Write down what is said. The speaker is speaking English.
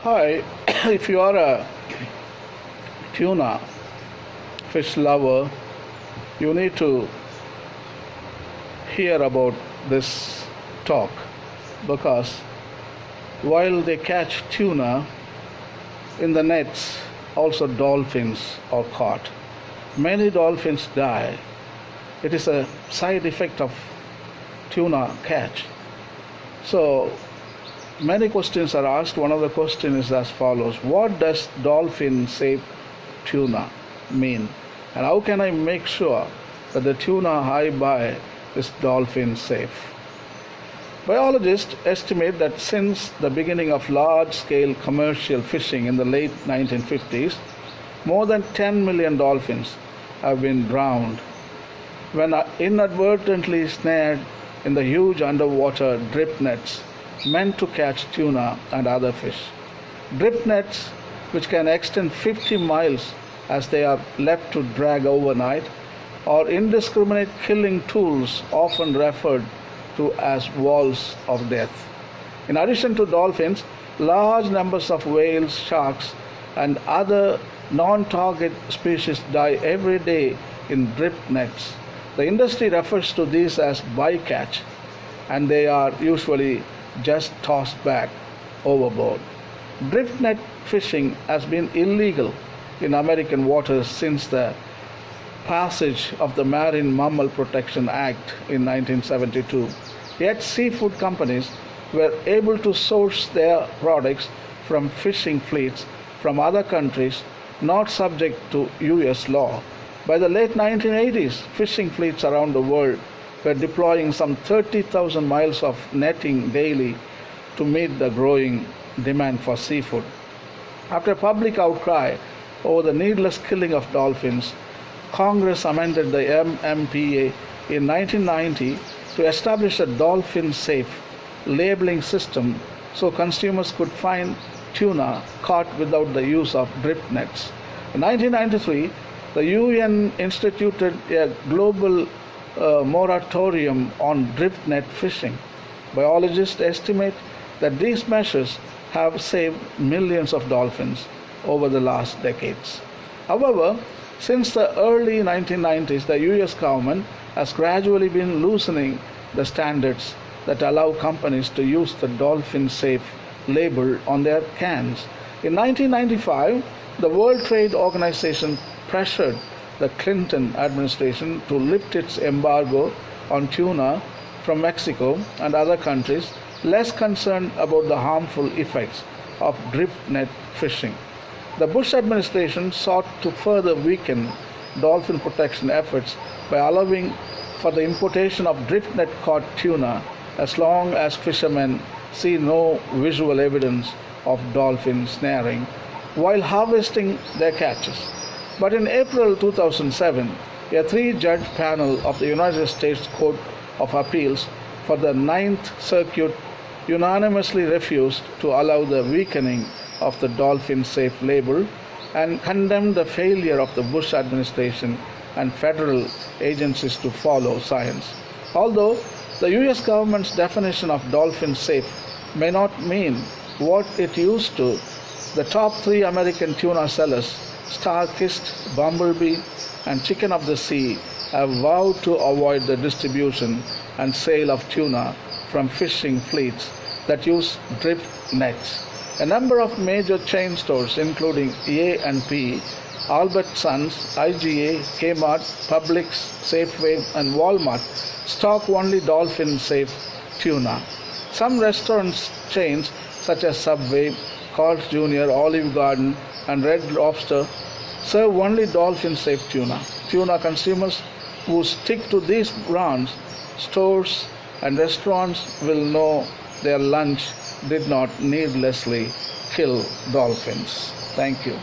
Hi, if you are a tuna fish lover, you need to hear about this talk because while they catch tuna in the nets, also dolphins are caught. Many dolphins die. It is a side effect of tuna catch. So many questions are asked. One of the questions is as follows: what does dolphin-safe tuna mean? And how can I make sure that the tuna I buy is dolphin-safe? Biologists estimate that since the beginning of large-scale commercial fishing in the late 1950s, more than 10 million dolphins have been drowned when inadvertently snared in the huge underwater drip nets meant to catch tuna and other fish. Drip nets, which can extend 50 miles as they are left to drag overnight, are indiscriminate killing tools often referred to as walls of death. In addition to dolphins, large numbers of whales, sharks, and other non-target species die every day in drip nets. The industry refers to these as bycatch, and they are usually just tossed back overboard. Drift net fishing has been illegal in American waters since the passage of the Marine Mammal Protection Act in 1972. Yet seafood companies were able to source their products from fishing fleets from other countries not subject to US law. By the late 1980s, fishing fleets around the world were deploying some 30,000 miles of netting daily to meet the growing demand for seafood. After public outcry over the needless killing of dolphins, Congress amended the MMPA in 1990 to establish a dolphin-safe labeling system so consumers could find tuna caught without the use of drip nets. In 1993, the UN instituted a global moratorium on drift net fishing. Biologists estimate that these measures have saved millions of dolphins over the last decades. However, since the early 1990s, the US government has gradually been loosening the standards that allow companies to use the dolphin-safe label on their cans. In 1995, the World Trade Organization pressured the Clinton administration to lift its embargo on tuna from Mexico and other countries less concerned about the harmful effects of drift net fishing. The Bush administration sought to further weaken dolphin protection efforts by allowing for the importation of drift net caught tuna as long as fishermen see no visual evidence of dolphin snaring while harvesting their catches. But in April 2007, a three-judge panel of the United States Court of Appeals for the Ninth Circuit unanimously refused to allow the weakening of the dolphin-safe label and condemned the failure of the Bush administration and federal agencies to follow science. Although the US government's definition of dolphin-safe may not mean what it used to, the top three American tuna sellers, Star-Kissed, Bumblebee, and Chicken of the Sea, have vowed to avoid the distribution and sale of tuna from fishing fleets that use drift nets. A number of major chain stores, including A&P, Albertsons, IGA, Kmart, Publix, Safeway, and Walmart, stock only dolphin-safe tuna. Some restaurant chains such as Subway, Carl's Jr., Olive Garden, and Red Lobster serve only dolphin-safe tuna. Tuna consumers who stick to these brands, stores, and restaurants will know their lunch did not needlessly kill dolphins. Thank you.